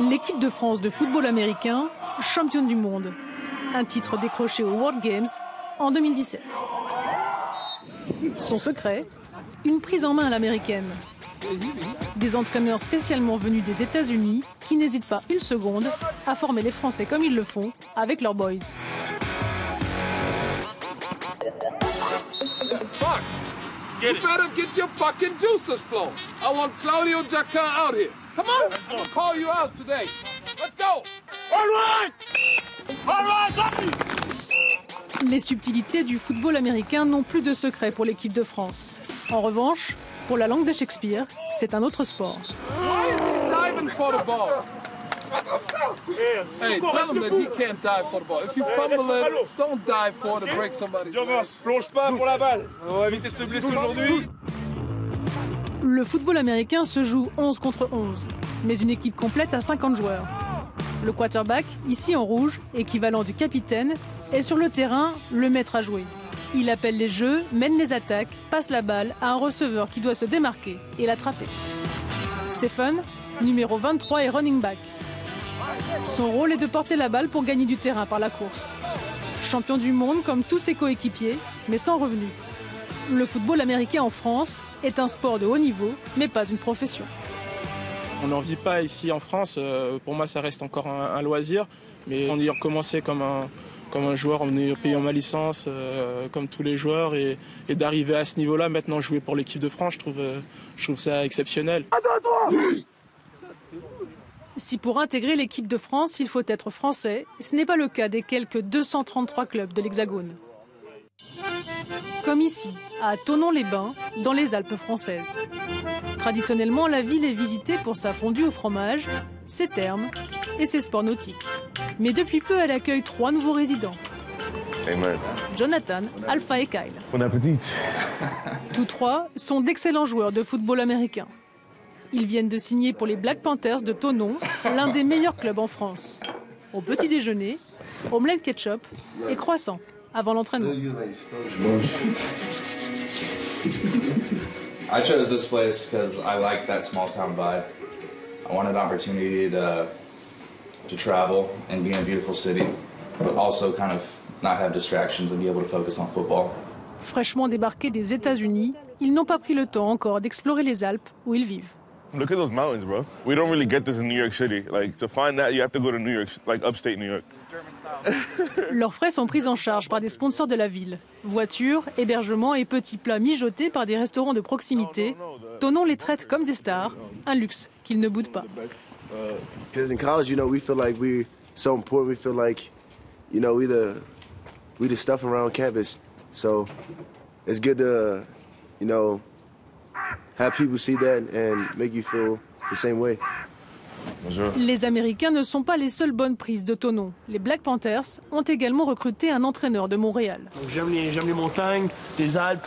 L'équipe de France de football américain, championne du monde. Un titre décroché aux World Games en 2017. Son secret, une prise en main à l'américaine. Des entraîneurs spécialement venus des États-Unis qui n'hésitent pas une seconde à former les Français comme ils le font avec leurs boys. You better get your fucking juices flowing. I want Claudio Jacquin out here. Come on, I'm gonna call you out today. Let's go. All right. All right, let me. Les subtilités du football américain n'ont plus de secret pour l'équipe de France. En revanche, pour la langue de Shakespeare, c'est un autre sport. Why is he diving for the ball? Hey, tell him that he can't dive for the ball. If you fumble it, don't dive for it to break somebody's leg. Plonge pas pour la balle. On va éviter de se blesser aujourd'hui. Le football américain se joue 11 contre 11, mais une équipe complète a 50 joueurs. Le quarterback, ici en rouge, équivalent du capitaine, est sur le terrain le maître à jouer. Il appelle les jeux, mène les attaques, passe la balle à un receveur qui doit se démarquer et l'attraper. Stephen, numéro 23, est running back. Son rôle est de porter la balle pour gagner du terrain par la course. Champion du monde comme tous ses coéquipiers, mais sans revenu. Le football américain en France est un sport de haut niveau, mais pas une profession. On n'en vit pas ici en France. Pour moi, ça reste encore un loisir. Mais on y a recommencé comme un joueur, en payant ma licence, comme tous les joueurs. Et d'arriver à ce niveau-là, maintenant jouer pour l'équipe de France, je trouve ça exceptionnel. Si pour intégrer l'équipe de France, il faut être français, ce n'est pas le cas des quelques 233 clubs de l'Hexagone. Comme ici, à Thonon-les-Bains, dans les Alpes françaises. Traditionnellement, la ville est visitée pour sa fondue au fromage, ses thermes et ses sports nautiques. Mais depuis peu, elle accueille 3 nouveaux résidents. Amen. Jonathan, Alpha et Kyle. Bon appétit. Tous 3 sont d'excellents joueurs de football américain. Ils viennent de signer pour les Black Panthers de Thonon, l'un des meilleurs clubs en France. Au petit déjeuner, omelette ketchup et croissant avant l'entraînement. I chose this place because I like that small town vibe. I wanted an opportunity to travel and be in a beautiful city, but also kind of not have distractions and be able to focus on football. Fraîchement débarqués des États-Unis, ils n'ont pas pris le temps encore d'explorer les Alpes où ils vivent. Look at those mountains, bro. We don't really get this in New York City. Like, to find that, you have to go to New York, like upstate New York. Leurs frais sont pris en charge par des sponsors de la ville. Voitures, hébergements et petits plats mijotés par des restaurants de proximité. Thonon les traite comme des stars, un luxe qu'ils ne boudent pas. Because in college, we feel like we're so important. We feel like, we the stuff around campus. So it's good to, have people see that and make you feel the same way. Bonjour. Les Américains ne sont pas les seules bonnes prises de Thonon. Les Black Panthers ont également recruté un entraîneur de Montréal. J'aime les montagnes, les Alpes.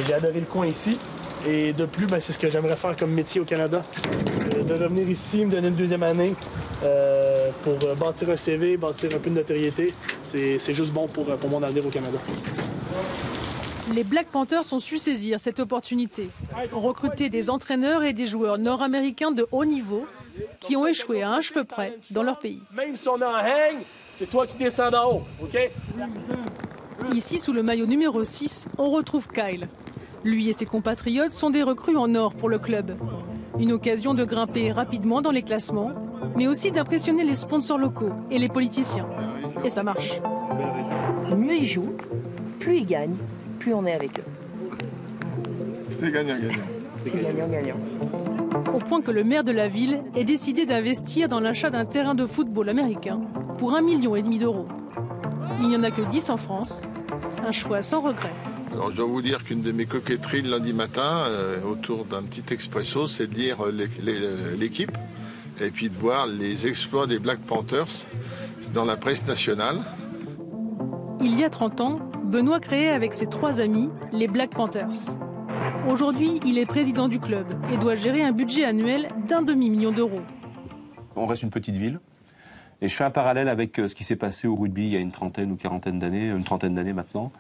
J'ai adoré le coin ici. Et de plus, c'est ce que j'aimerais faire comme métier au Canada. De revenir ici, me donner une deuxième année pour bâtir un CV, bâtir un peu de notoriété. C'est juste bon pour mon avenir au Canada. Les Black Panthers ont su saisir cette opportunité. Recruter des entraîneurs et des joueurs nord-américains de haut niveau qui ont échoué à un cheveu près dans leur pays. Même si on est en hang, c'est toi qui descends d'en haut, OK? Ici, sous le maillot numéro 6, on retrouve Kyle. Lui et ses compatriotes sont des recrues en or pour le club. Une occasion de grimper rapidement dans les classements, mais aussi d'impressionner les sponsors locaux et les politiciens. Et ça marche. Mieux ils jouent, plus ils gagnent, plus on est avec eux. C'est gagnant-gagnant. C'est gagnant-gagnant. Au point que le maire de la ville ait décidé d'investir dans l'achat d'un terrain de football américain pour 1,5 million d'euros. Il n'y en a que 10 en France, un choix sans regret. Alors, je dois vous dire qu'une de mes coquetteries le lundi matin, autour d'un petit expresso, c'est de lire l'équipe et puis de voir les exploits des Black Panthers dans la presse nationale. Il y a 30 ans, Benoît créait avec ses 3 amis les Black Panthers. Aujourd'hui, il est président du club et doit gérer un budget annuel d'1,5 million d'euros. On reste une petite ville. Et je fais un parallèle avec ce qui s'est passé au rugby il y a une trentaine d'années maintenant,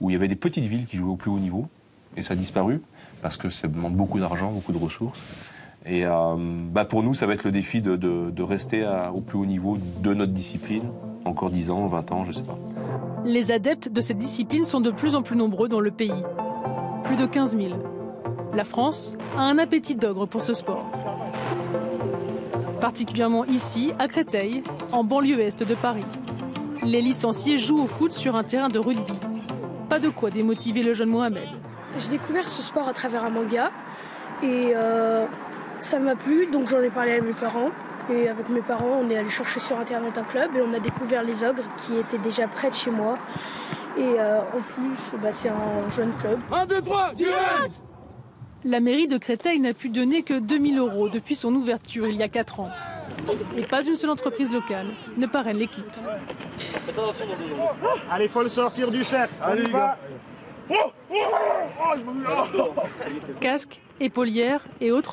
où il y avait des petites villes qui jouaient au plus haut niveau, et ça a disparu, parce que ça demande beaucoup d'argent, beaucoup de ressources. Et pour nous, ça va être le défi de rester au plus haut niveau de notre discipline, encore 10 ans, 20 ans, je ne sais pas. Les adeptes de cette discipline sont de plus en plus nombreux dans le pays. Plus de 15 000. La France a un appétit d'ogre pour ce sport. Particulièrement ici, à Créteil, en banlieue est de Paris. Les licenciés jouent au foot sur un terrain de rugby. Pas de quoi démotiver le jeune Mohamed. J'ai découvert ce sport à travers un manga et ça m'a plu, donc j'en ai parlé à mes parents. Et avec mes parents, on est allé chercher sur internet un club et on a découvert les ogres qui étaient déjà près de chez moi. Et en plus, c'est un jeune club. 1, 2, 3, du La mairie de Créteil n'a pu donner que 2 000 € depuis son ouverture il y a 4 ans. Et pas une seule entreprise locale ne parraine l'équipe. Allez, il faut le sortir du cercle. Allez, les gars. Casques, épaulières et autres